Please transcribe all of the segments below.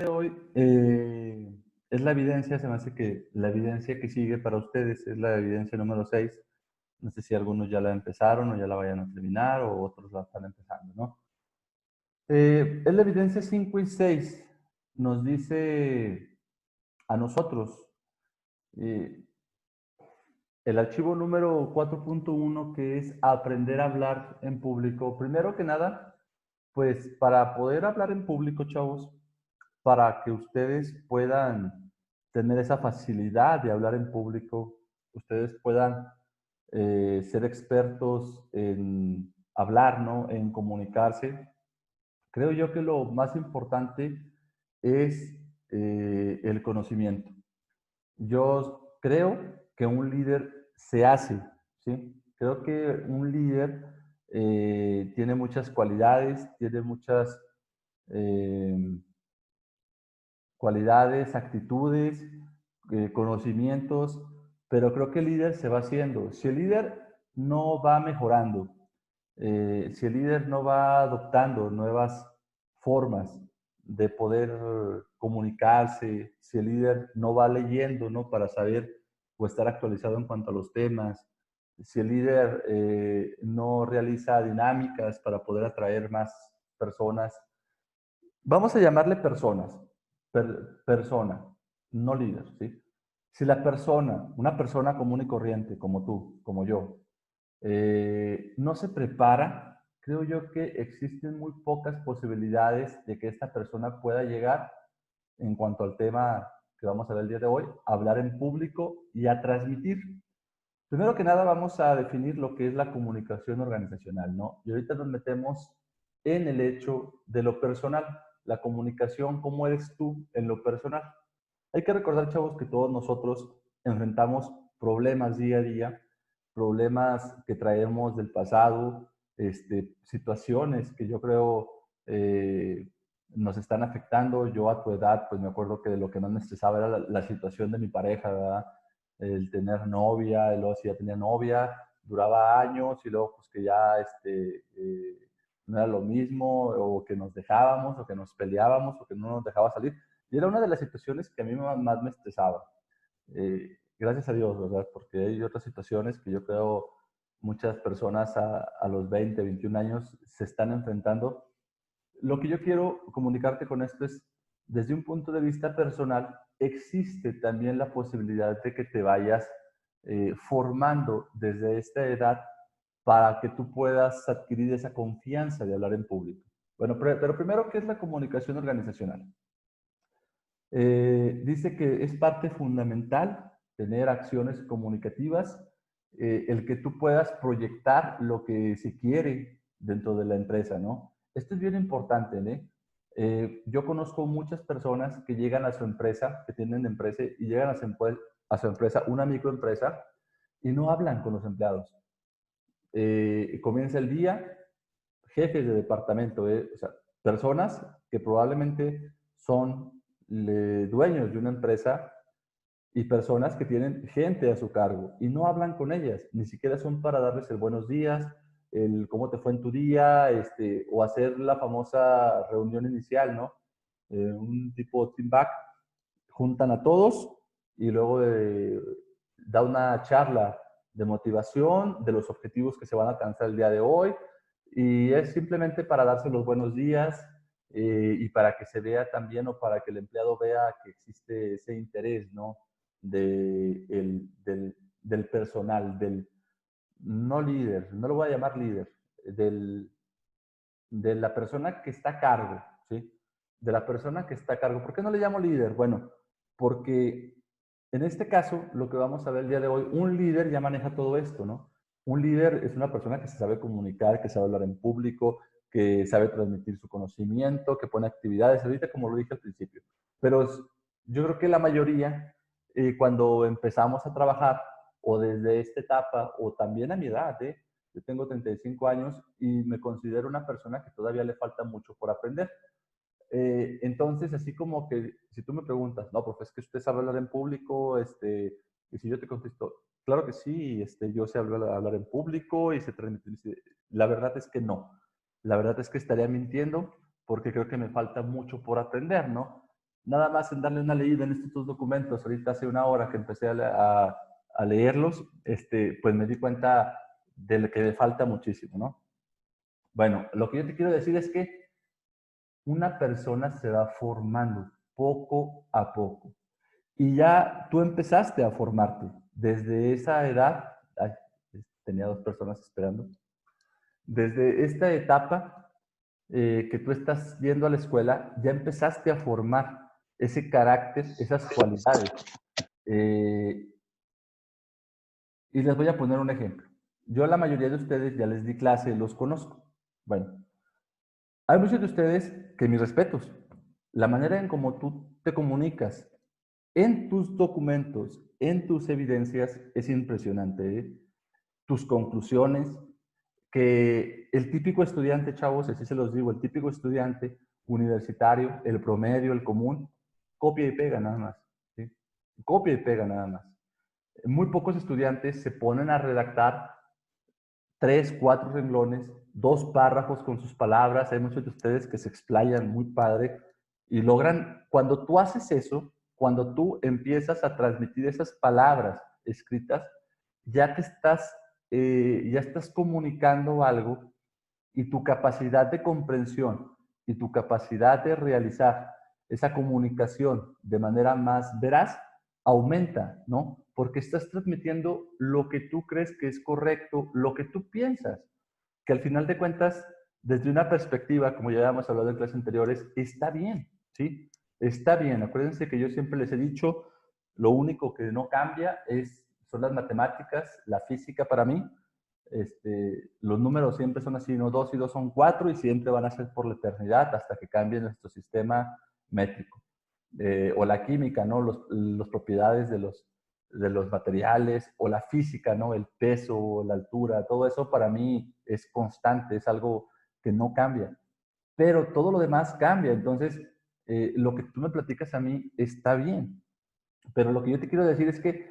Hoy es la evidencia, se me hace que la evidencia que sigue para ustedes es la evidencia número 6. No sé si algunos ya la empezaron o ya la vayan a terminar o otros la están empezando, ¿no? Es la evidencia 5 y 6. Nos dice a nosotros eh, el archivo número 4.1, que es aprender a hablar en público. Primero que nada, pues para poder hablar en público, chavos, para que ustedes puedan tener esa facilidad de hablar en público, ustedes puedan ser expertos en hablar, ¿no? En comunicarse. Creo yo que lo más importante es el conocimiento. Yo creo que un líder se hace, ¿sí? Creo que un líder tiene muchas cualidades, tiene muchas eh, cualidades, actitudes, conocimientos, pero creo que el líder se va haciendo. Si el líder no va mejorando, si el líder no va adoptando nuevas formas de poder comunicarse, si el líder no va leyendo, ¿no? Para saber o estar actualizado en cuanto a los temas, si el líder no realiza dinámicas para poder atraer más personas, vamos a llamarle personas, persona, no líder, ¿sí? Si la persona, una persona común y corriente, como tú, como yo, no se prepara, creo yo que existen muy pocas posibilidades de que esta persona pueda llegar, en cuanto al tema que vamos a ver el día de hoy, a hablar en público y a transmitir. Primero que nada vamos a definir lo que es la comunicación organizacional, ¿no? Y ahorita nos metemos en el hecho de lo personal, la comunicación, cómo eres tú en lo personal. Hay que recordar, chavos, que todos nosotros enfrentamos problemas día a día, problemas que traemos del pasado, situaciones que yo creo nos están afectando. Yo a tu edad, pues me acuerdo que de lo que más me estresaba era la situación de mi pareja, ¿verdad? El tener novia, y luego si ya tenía novia, duraba años y luego pues que ya no era lo mismo, o que nos dejábamos, o que nos peleábamos, o que no nos dejaba salir. Y era una de las situaciones que a mí más me estresaba. Gracias a Dios, ¿verdad? Porque hay otras situaciones que yo creo muchas personas a los 20, 21 años se están enfrentando. Lo que yo quiero comunicarte con esto es, desde un punto de vista personal, existe también la posibilidad de que te vayas formando desde esta edad para que tú puedas adquirir esa confianza de hablar en público. Bueno, pero primero, ¿qué es la comunicación organizacional? Dice que es parte fundamental tener acciones comunicativas, el que tú puedas proyectar lo que se quiere dentro de la empresa, ¿no? Esto es bien importante, ¿eh? Yo conozco muchas personas que llegan a su empresa, que tienen empresa y llegan a su empresa, una microempresa, y no hablan con los empleados. Comienza el día, jefes de departamento, o sea, personas que probablemente son dueños de una empresa y personas que tienen gente a su cargo y no hablan con ellas, ni siquiera son para darles el buenos días, el cómo te fue en tu día, o hacer la famosa reunión inicial, ¿no? Un tipo team back, juntan a todos y luego da una charla de motivación, de los objetivos que se van a alcanzar el día de hoy, y es simplemente para darse los buenos días, y para que se vea también, o para que el empleado vea que existe ese interés, ¿no? Del personal, del no líder, no lo voy a llamar líder, del, de la persona que está a cargo, ¿sí? De la persona que está a cargo. ¿Por qué no le llamo líder? Bueno, porque en este caso, lo que vamos a ver el día de hoy, un líder ya maneja todo esto, ¿no? Un líder es una persona que se sabe comunicar, que sabe hablar en público, que sabe transmitir su conocimiento, que pone actividades, ahorita como lo dije al principio. Pero yo creo que la mayoría, cuando empezamos a trabajar, o desde esta etapa, o también a mi edad, yo tengo 35 años y me considero una persona que todavía le falta mucho por aprender. Entonces, así como que si tú me preguntas, no, profe, es que usted sabe hablar en público, y si yo te contesto, claro que sí, yo sé hablar en público y sé transmitir. La verdad es que no. La verdad es que estaría mintiendo porque creo que me falta mucho por aprender, ¿no? nada más en darle una leída en estos dos documentos, ahorita hace una hora que empecé a leerlos, pues me di cuenta de lo que me falta muchísimo, ¿no? Bueno, lo que yo te quiero decir es que una persona se va formando poco a poco. Y ya tú empezaste a formarte desde esa edad. Ay, tenía dos personas esperando. Desde esta etapa que tú estás yendo a la escuela, ya empezaste a formar ese carácter, esas cualidades. Eh, y les voy a poner un ejemplo. Yo a la mayoría de ustedes ya les di clase, los conozco. Bueno, hay muchos de ustedes que mis respetos. La manera en cómo tú te comunicas en tus documentos, en tus evidencias, es impresionante, ¿eh? Tus conclusiones, que el típico estudiante, chavos, así se los digo, el típico estudiante universitario, el promedio, el común, copia y pega nada más, ¿sí? Copia y pega nada más. Muy pocos estudiantes se ponen a redactar 3, 4 renglones, 2 párrafos con sus palabras. Hay muchos de ustedes que se explayan muy padre y logran, cuando tú haces eso, cuando tú empiezas a transmitir esas palabras escritas, ya estás comunicando algo y tu capacidad de comprensión y tu capacidad de realizar esa comunicación de manera más veraz aumenta, ¿no? Porque estás transmitiendo lo que tú crees que es correcto, lo que tú piensas, que al final de cuentas, desde una perspectiva, como ya habíamos hablado en clases anteriores, está bien, ¿sí? Está bien. Acuérdense que yo siempre les he dicho, lo único que no cambia son las matemáticas, la física para mí. Los números siempre son así, ¿no? 2 y 2 son 4 y siempre van a ser por la eternidad hasta que cambie nuestro sistema métrico. O la química, ¿no? Las propiedades de los materiales, o la física, ¿no? El peso, la altura, todo eso para mí es constante, es algo que no cambia. Pero todo lo demás cambia. Entonces, lo que tú me platicas a mí está bien. Pero lo que yo te quiero decir es que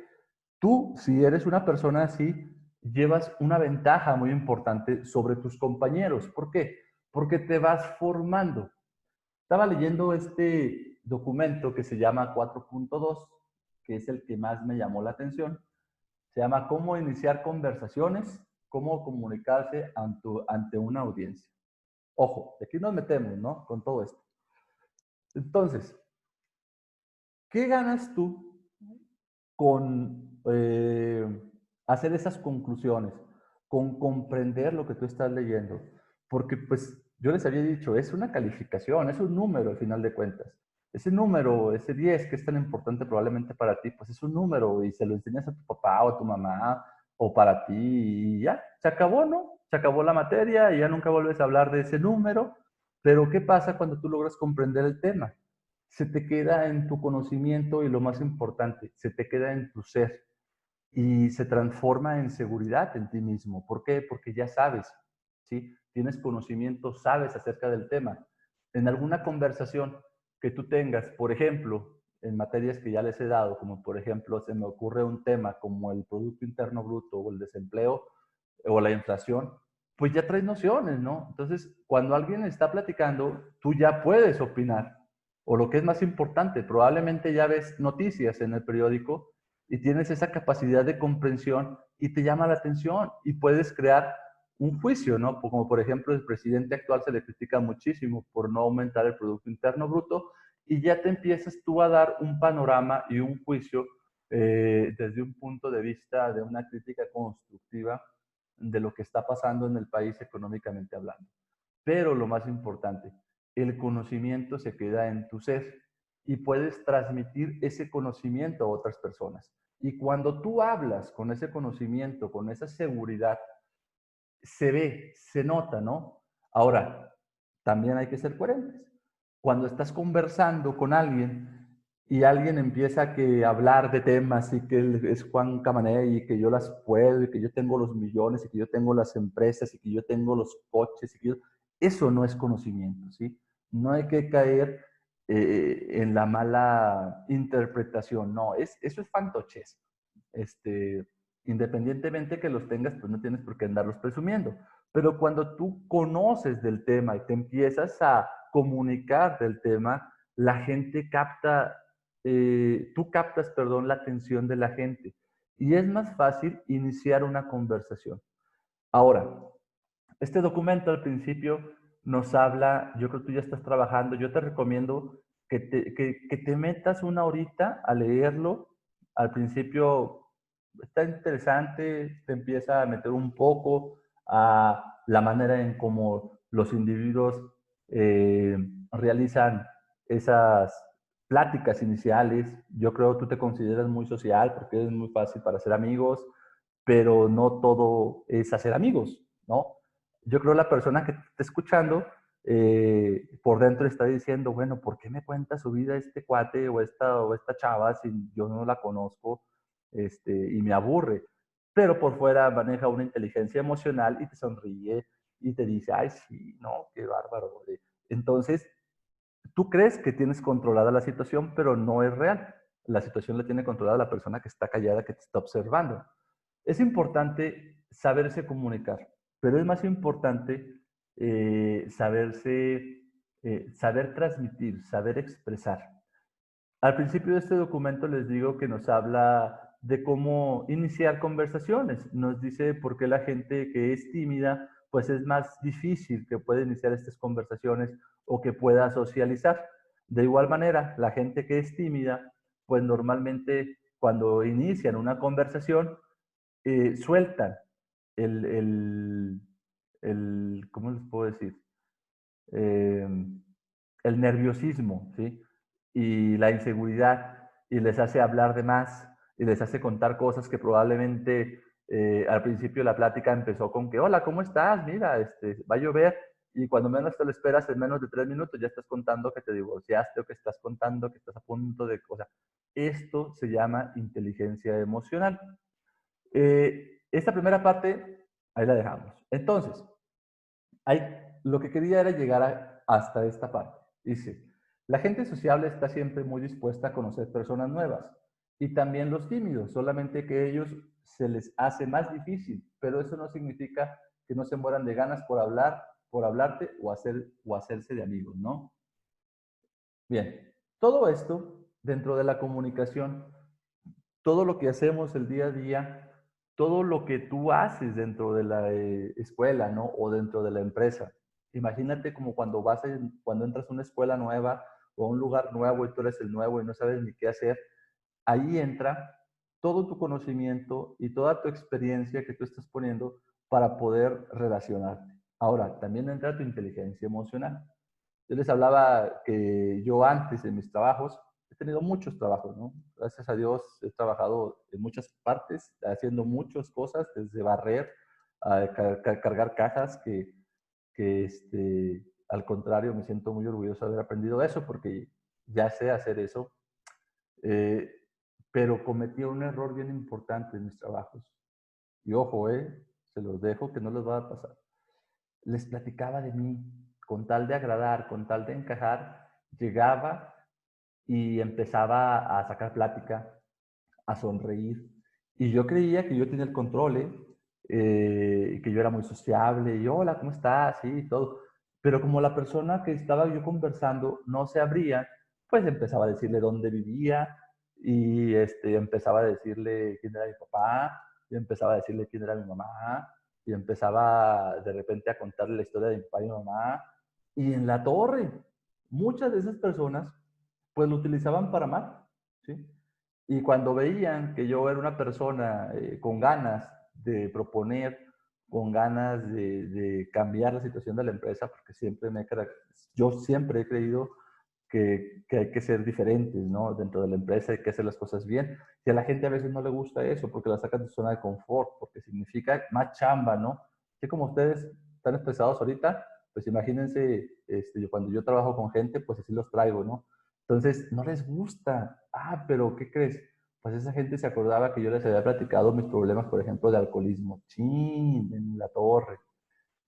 tú, si eres una persona así, llevas una ventaja muy importante sobre tus compañeros. ¿Por qué? Porque te vas formando. Estaba leyendo este documento que se llama 4.2, que es el que más me llamó la atención. Se llama Cómo iniciar conversaciones, cómo comunicarse ante una audiencia. Ojo, aquí nos metemos, ¿no? Con todo esto. Entonces, ¿qué ganas tú con hacer esas conclusiones, con comprender lo que tú estás leyendo? Porque pues yo les había dicho, es una calificación, es un número al final de cuentas. Ese número, ese 10 que es tan importante probablemente para ti, pues es un número y se lo enseñas a tu papá o a tu mamá o para ti y ya, se acabó, ¿no? Se acabó la materia y ya nunca vuelves a hablar de ese número. Pero ¿qué pasa cuando tú logras comprender el tema? Se te queda en tu conocimiento y lo más importante, se te queda en tu ser y se transforma en seguridad en ti mismo. ¿Por qué? Porque ya sabes, ¿sí? Tienes conocimiento, sabes acerca del tema. En alguna conversación que tú tengas, por ejemplo, en materias que ya les he dado, como por ejemplo se me ocurre un tema como el Producto Interno Bruto o el desempleo o la inflación, pues ya traes nociones, ¿no? Entonces, cuando alguien está platicando, tú ya puedes opinar. O lo que es más importante, probablemente ya ves noticias en el periódico y tienes esa capacidad de comprensión y te llama la atención y puedes crear un juicio, ¿no? Como por ejemplo el presidente actual se le critica muchísimo por no aumentar el Producto Interno Bruto y ya te empiezas tú a dar un panorama y un juicio desde un punto de vista de una crítica constructiva de lo que está pasando en el país económicamente hablando. Pero lo más importante, el conocimiento se queda en tu ser y puedes transmitir ese conocimiento a otras personas. Y cuando tú hablas con ese conocimiento, con esa seguridad, se ve, se nota, ¿no? Ahora, también hay que ser coherentes. Cuando estás conversando con alguien y alguien empieza a hablar de temas y que él es Juan Camané y que yo las puedo y que yo tengo los millones y que yo tengo las empresas y que yo tengo los coches y que yo... Eso no es conocimiento, ¿sí? No hay que caer en la mala interpretación, no, eso es fantoches. Independientemente que los tengas, pues no tienes por qué andarlos presumiendo. Pero cuando tú conoces del tema y te empiezas a comunicar del tema, la gente capta, tú captas, perdón, la atención de la gente. Y es más fácil iniciar una conversación. Ahora, este documento al principio nos habla, yo creo que tú ya estás trabajando, yo te recomiendo que te metas una horita a leerlo. Al principio está interesante, te empieza a meter un poco a la manera en cómo los individuos realizan esas pláticas iniciales. Yo creo que tú te consideras muy social porque es muy fácil para hacer amigos, pero no todo es hacer amigos, ¿no? Yo creo que la persona que te está escuchando por dentro está diciendo, bueno, ¿por qué me cuenta su vida este cuate o esta chava si yo no la conozco y me aburre? Pero por fuera maneja una inteligencia emocional y te sonríe y te dice, ay, sí, no, qué bárbaro. Entonces, tú crees que tienes controlada la situación, pero no es real. La situación la tiene controlada la persona que está callada, que te está observando. Es importante saberse comunicar, pero es más importante saber transmitir, saber expresar. Al principio de este documento les digo que nos habla de cómo iniciar conversaciones. Nos dice por qué la gente que es tímida, pues es más difícil que pueda iniciar estas conversaciones o que pueda socializar. De igual manera, la gente que es tímida, pues normalmente cuando inician una conversación, sueltan el, el, ¿cómo les puedo decir? Eh, el nerviosismo, ¿sí? Y la inseguridad, y les hace hablar de más, y les hace contar cosas que probablemente al principio la plática empezó con que, hola, ¿cómo estás? Mira, va a llover, y cuando menos te lo esperas, en menos de 3 minutos ya estás contando que te divorciaste o que estás contando que estás a punto de... O sea, esto se llama inteligencia emocional. Esta primera parte, ahí la dejamos. Entonces, hay, lo que quería era llegar hasta esta parte. Dice, la gente sociable está siempre muy dispuesta a conocer personas nuevas y también los tímidos, solamente que a ellos se les hace más difícil, pero eso no significa que no se mueran de ganas por hablar, por hablarte o hacerse de amigos, ¿no? Bien, todo esto dentro de la comunicación, todo lo que hacemos el día a día, todo lo que tú haces dentro de la escuela, ¿no? O dentro de la empresa. Imagínate como cuando entras a una escuela nueva o a un lugar nuevo y tú eres el nuevo y no sabes ni qué hacer. Ahí entra todo tu conocimiento y toda tu experiencia que tú estás poniendo para poder relacionarte. Ahora, también entra tu inteligencia emocional. Yo les hablaba que yo antes en mis trabajos, he tenido muchos trabajos, ¿no? Gracias a Dios he trabajado en muchas partes, haciendo muchas cosas, desde barrer a cargar cajas, que al contrario me siento muy orgulloso de haber aprendido eso, porque ya sé hacer eso. Eh, pero cometí un error bien importante en mis trabajos. Y ojo, se los dejo que no les va a pasar. Les platicaba de mí, con tal de agradar, con tal de encajar, llegaba y empezaba a sacar plática, a sonreír. Y yo creía que yo tenía el control, que yo era muy sociable, y hola, ¿cómo estás? Sí, y todo. Pero como la persona que estaba yo conversando no se abría, pues empezaba a decirle dónde vivía, y empezaba a decirle quién era mi papá, y empezaba a decirle quién era mi mamá, y empezaba de repente a contarle la historia de mi papá y mi mamá. Y en la torre, muchas de esas personas, pues lo utilizaban para mal, ¿sí? Y cuando veían que yo era una persona con ganas de proponer, con ganas de cambiar la situación de la empresa, porque yo siempre he creído que hay que ser diferentes, ¿no? Dentro de la empresa hay que hacer las cosas bien. Y a la gente a veces no le gusta eso porque la sacan de su zona de confort, porque significa más chamba, ¿no? Así como ustedes están estresados ahorita, pues imagínense, cuando yo trabajo con gente, pues así los traigo, ¿no? Entonces, no les gusta. Ah, pero ¿qué crees? Pues esa gente se acordaba que yo les había platicado mis problemas, por ejemplo, de alcoholismo. ¡Chin! En la torre.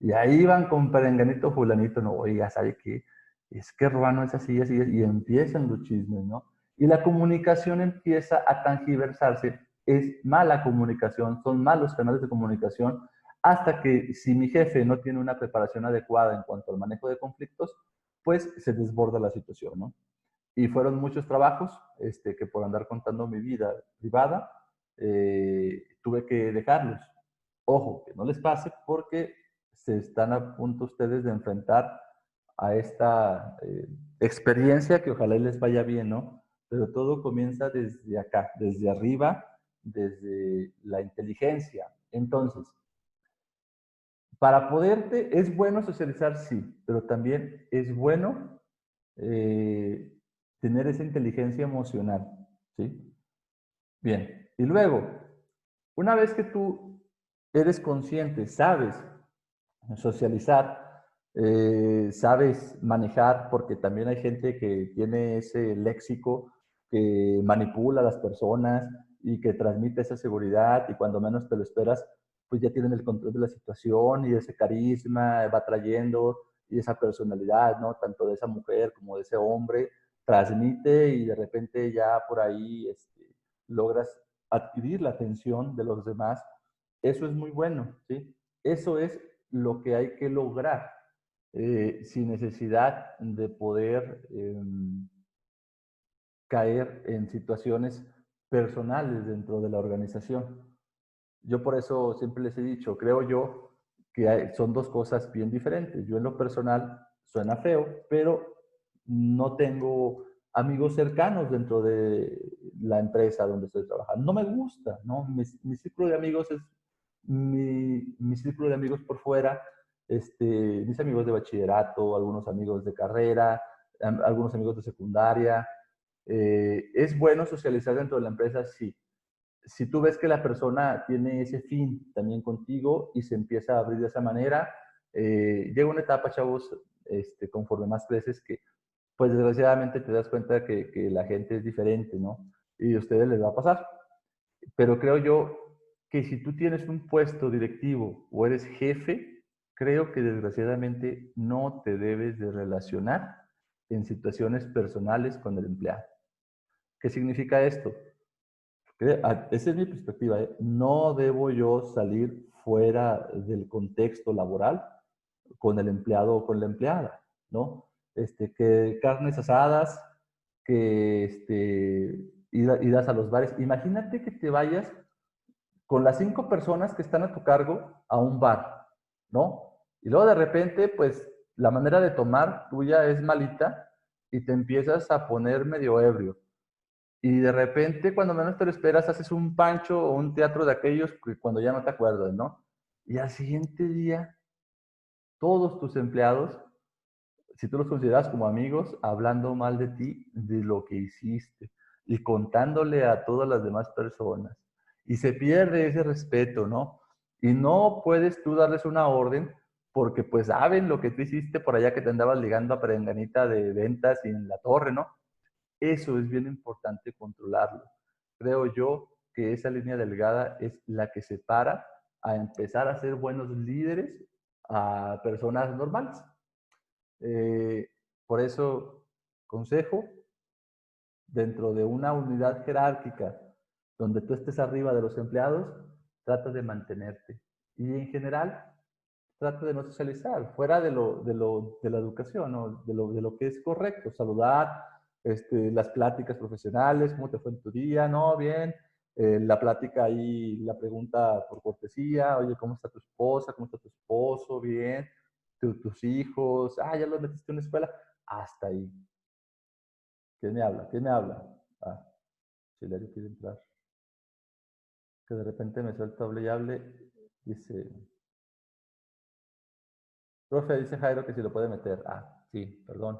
Y ahí van con perenganito fulanito, no, oiga, ¿sabe qué? Es que Ruano es así, así, y empiezan los chismes, ¿no? Y la comunicación empieza a tangiversarse. Es mala comunicación, son malos canales de comunicación, hasta que si mi jefe no tiene una preparación adecuada en cuanto al manejo de conflictos, pues se desborda la situación, ¿no? Y fueron muchos trabajos que por andar contando mi vida privada, tuve que dejarlos. Ojo, que no les pase porque se están a punto ustedes de enfrentar a esta experiencia que ojalá les vaya bien, ¿no? Pero todo comienza desde acá, desde arriba, desde la inteligencia. Entonces, para poderte, es bueno socializar, sí, pero también es bueno eh, tener esa inteligencia emocional, ¿sí? Bien, y luego, una vez que tú eres consciente, sabes socializar, sabes manejar, porque también hay gente que tiene ese léxico que manipula a las personas y que transmite esa seguridad y cuando menos te lo esperas, pues ya tienen el control de la situación y ese carisma va trayendo y esa personalidad, ¿no? Tanto de esa mujer como de ese hombre, transmite y de repente ya por ahí logras adquirir la atención de los demás. Eso es muy bueno, ¿sí? Eso es lo que hay que lograr sin necesidad de poder caer en situaciones personales dentro de la organización. Yo por eso siempre les he dicho, creo yo que son dos cosas bien diferentes. Yo en lo personal suena feo, pero no tengo amigos cercanos dentro de la empresa donde estoy trabajando. No me gusta, ¿no? Mi círculo de amigos es mi círculo de amigos por fuera, mis amigos de bachillerato, algunos amigos de carrera, algunos amigos de secundaria. ¿Es bueno socializar dentro de la empresa? Sí. Si tú ves que la persona tiene ese fin también contigo y se empieza a abrir de esa manera, llega una etapa, chavos, conforme más creces, que pues desgraciadamente te das cuenta que la gente es diferente, ¿no? Y a ustedes les va a pasar. Pero creo yo que si tú tienes un puesto directivo o eres jefe, creo que desgraciadamente no te debes de relacionar en situaciones personales con el empleado. ¿Qué significa esto? Esa es mi perspectiva, ¿eh? No debo yo salir fuera del contexto laboral con el empleado o con la empleada, ¿no? Que carnes asadas, que idas a los bares. Imagínate que te vayas con las 5 personas que están a tu cargo a un bar, ¿no? Y luego de repente, pues la manera de tomar tuya es malita y te empiezas a poner medio ebrio. Y de repente, cuando menos te lo esperas, haces un pancho o un teatro de aquellos que cuando ya no te acuerdas, ¿no? Y al siguiente día, todos tus empleados, si tú los consideras como amigos, hablando mal de ti, de lo que hiciste y contándole a todas las demás personas. Y se pierde ese respeto, ¿no? Y no puedes tú darles una orden porque pues saben lo que tú hiciste por allá que te andabas ligando a perenganita de ventas y en la torre, ¿no? Eso es bien importante controlarlo. Creo yo que esa línea delgada es la que separa a empezar a ser buenos líderes a personas normales. Eh, por eso, consejo, dentro de una unidad jerárquica donde tú estés arriba de los empleados, trata de mantenerte. Y en general, trata de no socializar, fuera de la educación, ¿no? De lo que es correcto, saludar, las pláticas profesionales, cómo te fue en tu día, ¿no? Bien, la plática ahí, la pregunta por cortesía, oye, ¿cómo está tu esposa? ¿Cómo está tu esposo? Bien, tus hijos, ya los metiste en una escuela, hasta ahí. ¿Quién me habla? ¿Quién me habla? Ah, Hilario quiere entrar. Que de repente me suelta hable y hable, dice, profe, dice Jairo que si lo puede meter. Sí, perdón.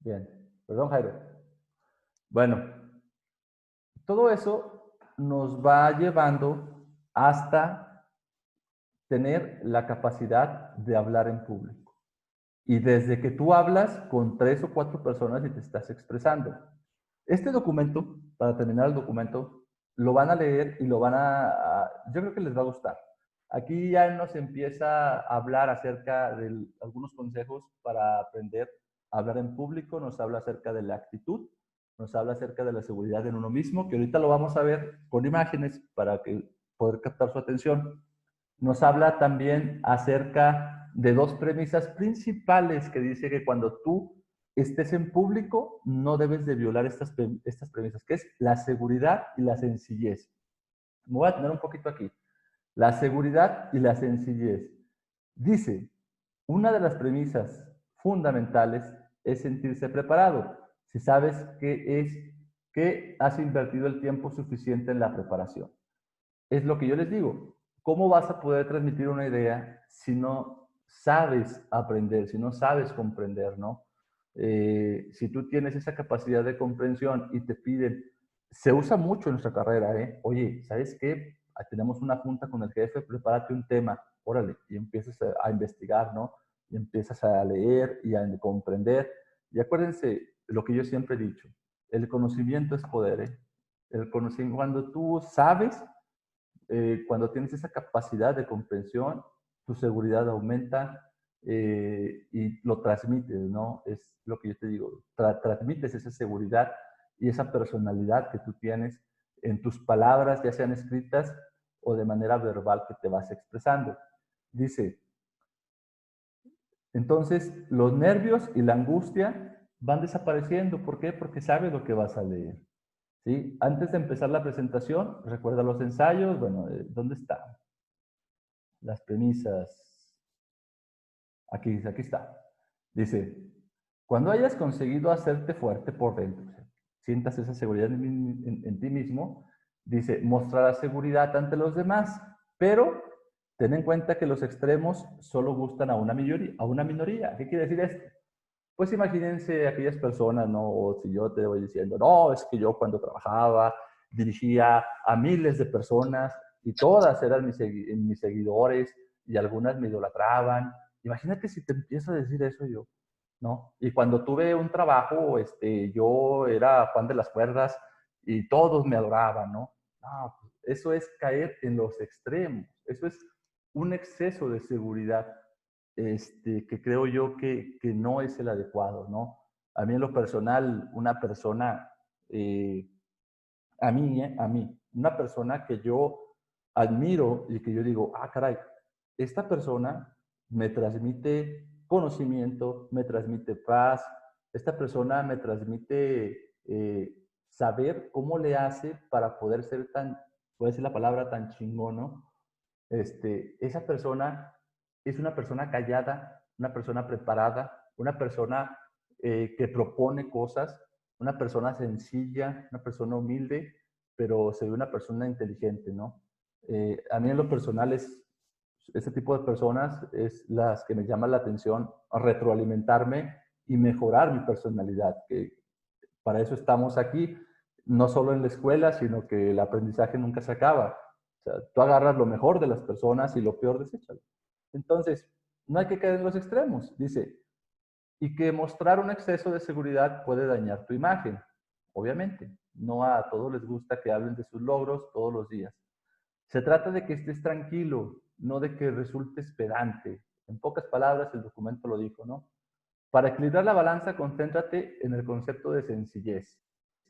Bien, perdón Jairo. Bueno, todo eso nos va llevando hasta tener la capacidad de hablar en público. Y desde que tú hablas con 3 o 4 personas y te estás expresando. Este documento, para terminar el documento, lo van a leer y lo van yo creo que les va a gustar. Aquí ya nos empieza a hablar acerca de algunos consejos para aprender a hablar en público, nos habla acerca de la actitud, nos habla acerca de la seguridad en uno mismo, que ahorita lo vamos a ver con imágenes para poder captar su atención. Nos habla también acerca de 2 premisas principales que dice que cuando tú estés en público, no debes de violar estas premisas, que es la seguridad y la sencillez. Me voy a tener un poquito aquí. La seguridad y la sencillez. Dice, una de las premisas fundamentales es sentirse preparado. Si sabes que has invertido el tiempo suficiente en la preparación. Es lo que yo les digo. ¿Cómo vas a poder transmitir una idea si no sabes aprender, si no sabes comprender, ¿no? Si tú tienes esa capacidad de comprensión y te piden, se usa mucho en nuestra carrera, ¿eh? Oye, ¿sabes qué? Tenemos una junta con el jefe, prepárate un tema, órale, y empiezas a investigar, ¿no? Y empiezas a leer y a comprender. Y acuérdense lo que yo siempre he dicho, el conocimiento es poder, ¿eh? El conocimiento, cuando tú sabes, cuando tienes esa capacidad de comprensión, tu seguridad aumenta y lo transmites, ¿no? Es lo que yo te digo, transmites esa seguridad y esa personalidad que tú tienes en tus palabras, ya sean escritas o de manera verbal que te vas expresando. Dice, entonces los nervios y la angustia van desapareciendo. ¿Por qué? Porque sabes lo que vas a leer. ¿Sí? Antes de empezar la presentación, recuerda los ensayos. Bueno, ¿dónde está? Las premisas. Aquí está. Dice, cuando hayas conseguido hacerte fuerte por dentro, sientas esa seguridad en ti mismo, dice, mostrarás seguridad ante los demás, pero ten en cuenta que los extremos solo gustan a una minoría. ¿Qué quiere decir esto? Pues imagínense aquellas personas, ¿no? O si yo te voy diciendo, no, es que yo cuando trabajaba dirigía a miles de personas y todas eran mis seguidores y algunas me idolatraban. Imagínate si te empiezo a decir eso yo, ¿no? Y cuando tuve un trabajo, yo era Juan de las Cuerdas y todos me adoraban, ¿no? No, pues eso es caer en los extremos, eso es un exceso de seguridad que creo yo que no es el adecuado, ¿no? A mí en lo personal, una persona, a mí, una persona que yo admiro y que yo digo, ah, caray, esta persona me transmite conocimiento, me transmite paz, esta persona me transmite saber cómo le hace para poder ser tan, puede ser la palabra tan chingón, ¿no? Esa persona es una persona callada, una persona preparada, una persona que propone cosas, una persona sencilla, una persona humilde, pero se ve una persona inteligente, ¿no? A mí en lo personal ese tipo de personas es las que me llaman la atención a retroalimentarme y mejorar mi personalidad, que para eso estamos aquí, no solo en la escuela, sino que el aprendizaje nunca se acaba. O sea, tú agarras lo mejor de las personas y lo peor deséchalo. Entonces, no hay que caer en los extremos, dice, y que mostrar un exceso de seguridad puede dañar tu imagen. Obviamente, no a todos les gusta que hablen de sus logros todos los días. Se trata de que estés tranquilo, no de que resultes pedante. En pocas palabras, el documento lo dijo, ¿no? Para equilibrar la balanza, concéntrate en el concepto de sencillez.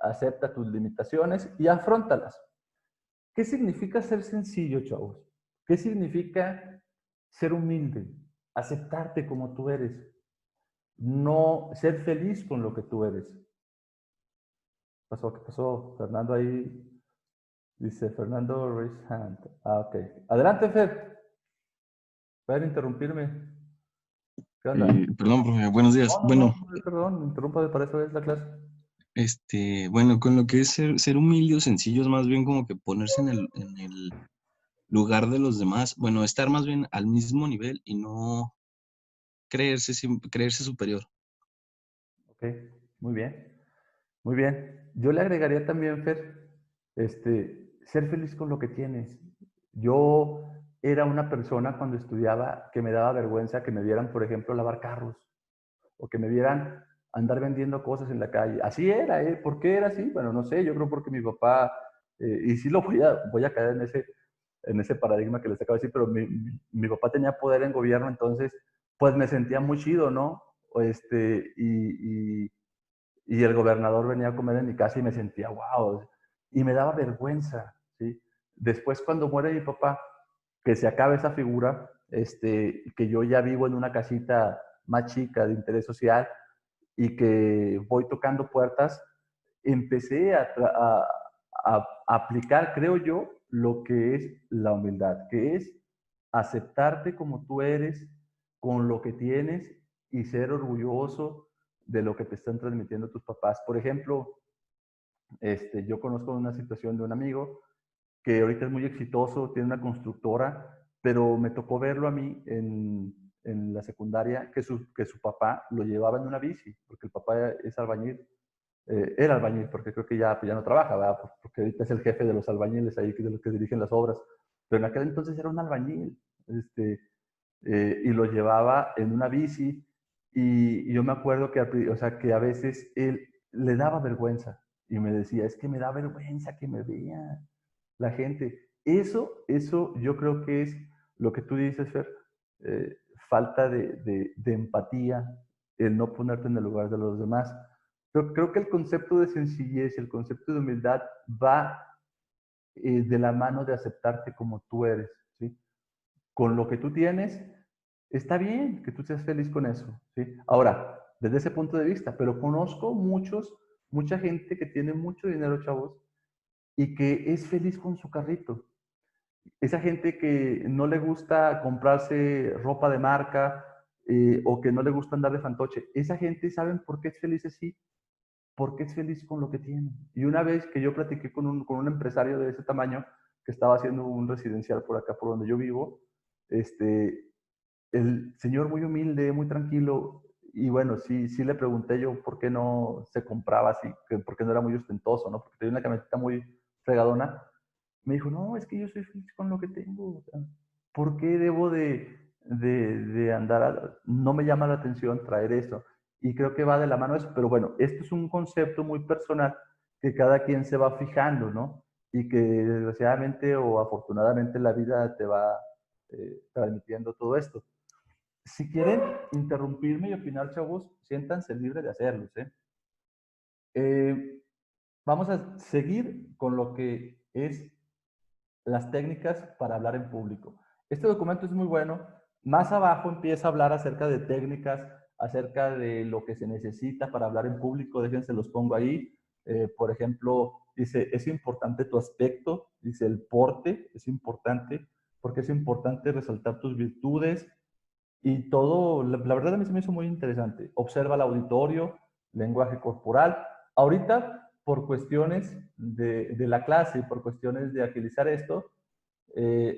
Acepta tus limitaciones y afróntalas. ¿Qué significa ser sencillo, chavos? ¿Qué significa ser humilde? Aceptarte como tú eres. No ser feliz con lo que tú eres. ¿Qué pasó? Fernando ahí dice, Fernando raise hand. Ah, ok. Adelante, Fer. Pueden interrumpirme. ¿Qué onda? Perdón, profe, buenos días. No, Bueno, perdón, interrumpa, para eso es la clase. bueno, con lo que es ser humilde o sencillo es más bien como que ponerse en el lugar de los demás, bueno, estar más bien al mismo nivel y no creerse superior. Ok, muy bien. Muy bien. Yo le agregaría también, Fer, ser feliz con lo que tienes. Yo era una persona cuando estudiaba que me daba vergüenza que me vieran, por ejemplo, lavar carros o que me vieran andar vendiendo cosas en la calle. Así era, ¿eh? ¿Por qué era así? Bueno, no sé, yo creo porque mi papá, y sí voy a caer en ese paradigma que les acabo de decir, pero mi papá tenía poder en gobierno, entonces, pues me sentía muy chido, ¿no? Y el gobernador venía a comer en mi casa y me sentía, wow, y me daba vergüenza, ¿sí? Después cuando muere mi papá, que se acabe esa figura, que yo ya vivo en una casita más chica de interés social, y que voy tocando puertas, empecé a aplicar, creo yo, lo que es la humildad, que es aceptarte como tú eres, con lo que tienes y ser orgulloso de lo que te están transmitiendo tus papás. Por ejemplo, yo conozco una situación de un amigo que ahorita es muy exitoso, tiene una constructora, pero me tocó verlo a mí en la secundaria, que su papá lo llevaba en una bici, porque el papá es albañil, era albañil, porque creo que ya, pues ya no trabaja, ¿verdad? Porque ahorita es el jefe de los albañiles ahí, de los que dirigen las obras, pero en aquel entonces era un albañil, y lo llevaba en una bici, y yo me acuerdo que, o sea, que a veces él le daba vergüenza, y me decía, es que me da vergüenza que me vea la gente. Eso yo creo que es lo que tú dices, Fer, eh, falta de empatía, el no ponerte en el lugar de los demás. Pero creo que el concepto de sencillez, el concepto de humildad va de la mano de aceptarte como tú eres, ¿sí? Con lo que tú tienes, está bien que tú seas feliz con eso, ¿sí? Ahora, desde ese punto de vista, pero conozco mucha gente que tiene mucho dinero, chavos, y que es feliz con su carrito. Esa gente que no le gusta comprarse ropa de marca o que no le gusta andar de fantoche, esa gente saben por qué es feliz así, porque es feliz con lo que tiene. Y una vez que yo platiqué con un empresario de ese tamaño que estaba haciendo un residencial por acá, por donde yo vivo, el señor muy humilde, muy tranquilo, y bueno, sí le pregunté yo por qué no se compraba así, por qué no era muy ostentoso, ¿no? Porque tenía una camioneta muy fregadona. Me dijo, no, es que yo soy feliz con lo que tengo. O sea, ¿por qué debo de andar? No me llama la atención traer eso. Y creo que va de la mano eso. Pero bueno, esto es un concepto muy personal que cada quien se va fijando, ¿no? Y que desgraciadamente o afortunadamente la vida te va transmitiendo todo esto. Si quieren interrumpirme y opinar, chavos, siéntanse libres de hacerlo, ¿eh? Vamos a seguir con lo que es las técnicas para hablar en público. Este documento es muy bueno. Más abajo empieza a hablar acerca de técnicas, acerca de lo que se necesita para hablar en público. Déjense, los pongo ahí. Por ejemplo, dice, es importante tu aspecto, dice el porte, es importante, porque es importante resaltar tus virtudes y todo, la verdad a mí se me hizo muy interesante. Observa el auditorio, lenguaje corporal. Ahorita, por cuestiones de la clase y por cuestiones de agilizar esto,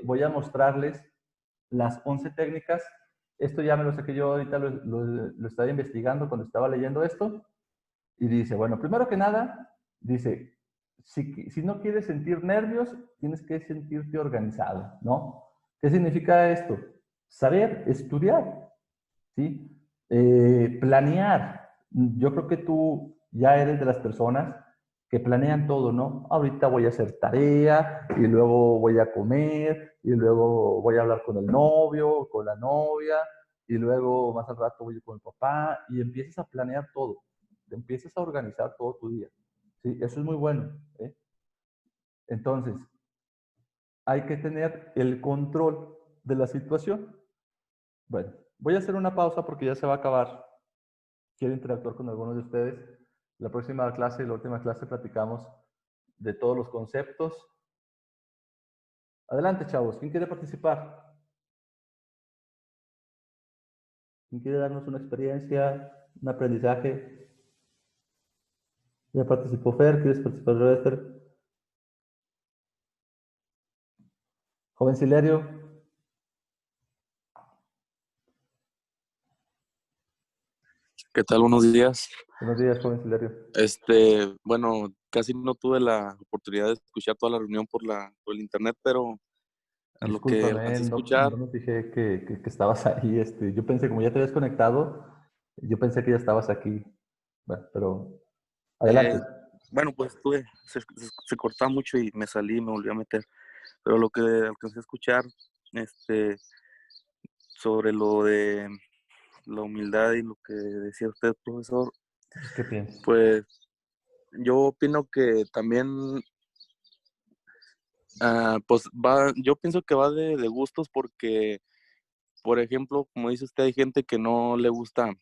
voy a mostrarles las 11 técnicas. Esto ya me lo saqué yo ahorita, lo estaba investigando cuando estaba leyendo esto. Y dice, bueno, primero que nada, dice, si no quieres sentir nervios, tienes que sentirte organizado, ¿no? ¿Qué significa esto? Saber estudiar, ¿sí? Planear. Yo creo que tú ya eres de las personas que planean todo, ¿no? Ahorita voy a hacer tarea y luego voy a comer y luego voy a hablar con el novio, con la novia y luego más al rato voy con el papá y empiezas a planear todo, empiezas a organizar todo tu día, ¿sí? Eso es muy bueno, ¿eh? Entonces, hay que tener el control de la situación. Bueno, voy a hacer una pausa porque ya se va a acabar. Quiero interactuar con algunos de ustedes. La próxima clase y la última clase platicamos de todos los conceptos. Adelante, chavos. ¿Quién quiere participar? ¿Quién quiere darnos una experiencia, un aprendizaje? ¿Ya participó Fer? ¿Quieres participar, Fer? Joven Silerio. ¿Qué tal? Buenos días. Buenos días, joven Silerio. Bueno, casi no tuve la oportunidad de escuchar toda la reunión por el internet, pero a lo que Discúlpame, alcancé a escuchar, no me fijé que estabas ahí. Yo pensé, como ya te habías conectado, yo pensé que ya estabas aquí. Bueno, pero eh, adelante. bueno, pues se cortaba mucho y me salí y me volví a meter. Pero lo que alcancé a escuchar, este, sobre lo de la humildad y lo que decía usted, profesor, ¿Qué piensas? pues yo opino que también, yo pienso que va de gustos porque, por ejemplo, como dice usted, hay gente que no le gusta,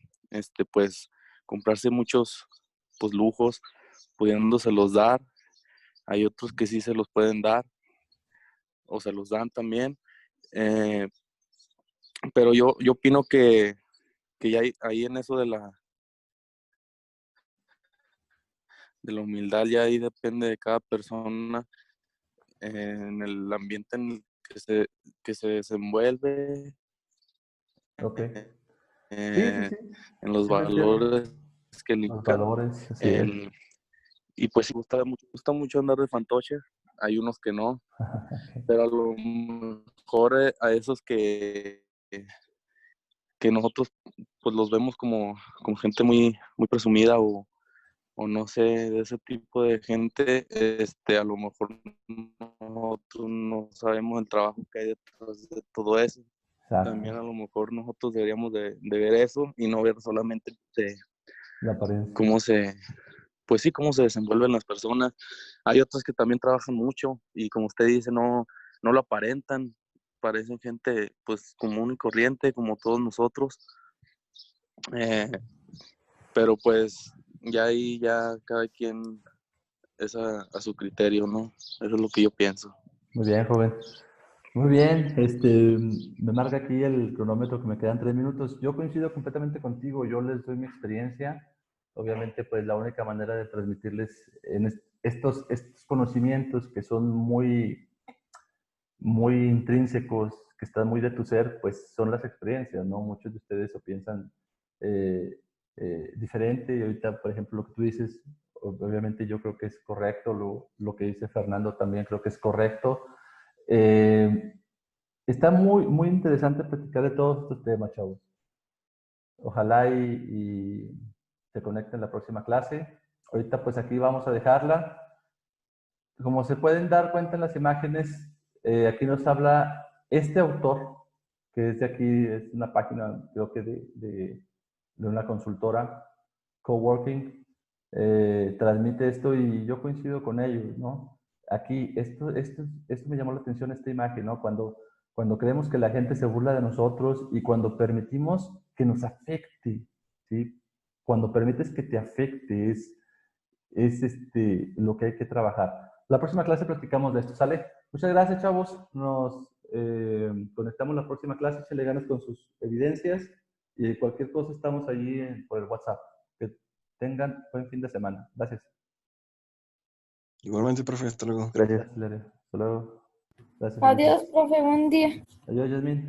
pues, comprarse muchos pues lujos, pudiéndoselos dar. Hay otros que sí se los pueden dar o se los dan también. Pero yo opino que ya ahí en eso de la humildad, ya ahí depende de cada persona, en el ambiente en el que se desenvuelve, Ok. Sí, sí, eh, sí. en los Sí, lo entiendo. valores que le Los inculcan. valores, así es. Y pues sí, gusta mucho andar de fantoche, hay unos que no, pero a lo mejor a esos que nosotros pues los vemos como gente muy, muy presumida o no sé, de ese tipo de gente, a lo mejor nosotros no sabemos el trabajo que hay detrás de todo eso. También Exacto. a lo mejor nosotros deberíamos de ver eso y no ver solamente La apariencia. cómo se, pues sí, cómo se desenvuelven las personas. Hay otras que también trabajan mucho y como usted dice, no lo aparentan, parecen gente pues común y corriente como todos nosotros. Eh, pero pues ya ahí ya cada quien es a su criterio, ¿no? Eso es lo que yo pienso. Muy bien, joven. Muy bien, me marca aquí el cronómetro que me quedan 3 minutos. Yo coincido completamente contigo, yo les doy mi experiencia. Obviamente, pues la única manera de transmitirles estos conocimientos que son muy, muy intrínsecos, que están muy de tu ser, pues son las experiencias, ¿no? Muchos de ustedes lo piensan eh, diferente y ahorita, por ejemplo, lo que tú dices, obviamente yo creo que es correcto, lo que dice Fernando también creo que es correcto. Eh, Está muy, muy interesante platicar de todos estos temas, chavos. Ojalá y se conecten en la próxima clase. Ahorita pues aquí vamos a dejarla. Como se pueden dar cuenta en las imágenes, aquí nos habla este autor, que es de aquí, es una página, creo que de una consultora, Coworking, transmite esto y yo coincido con ellos, ¿no? Aquí, esto me llamó la atención, esta imagen, ¿no? Cuando creemos que la gente se burla de nosotros y cuando permitimos que nos afecte, ¿sí? Cuando permites que te afecte, es lo que hay que trabajar. La próxima clase platicamos de esto, ¿sale? Muchas gracias, chavos. Nos conectamos la próxima clase. Se le ganas con sus evidencias y cualquier cosa estamos allí por el WhatsApp. Que tengan buen fin de semana. Gracias. Igualmente, profe, hasta luego. Gracias, Lere. Hasta luego. Gracias, Felipe. Adiós, profe, buen día. Adiós, Yasmin.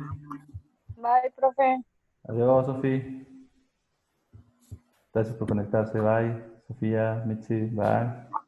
Bye, profe. Adiós, Sofi. Gracias por conectarse. Bye. Sofía, Mitzi, bye.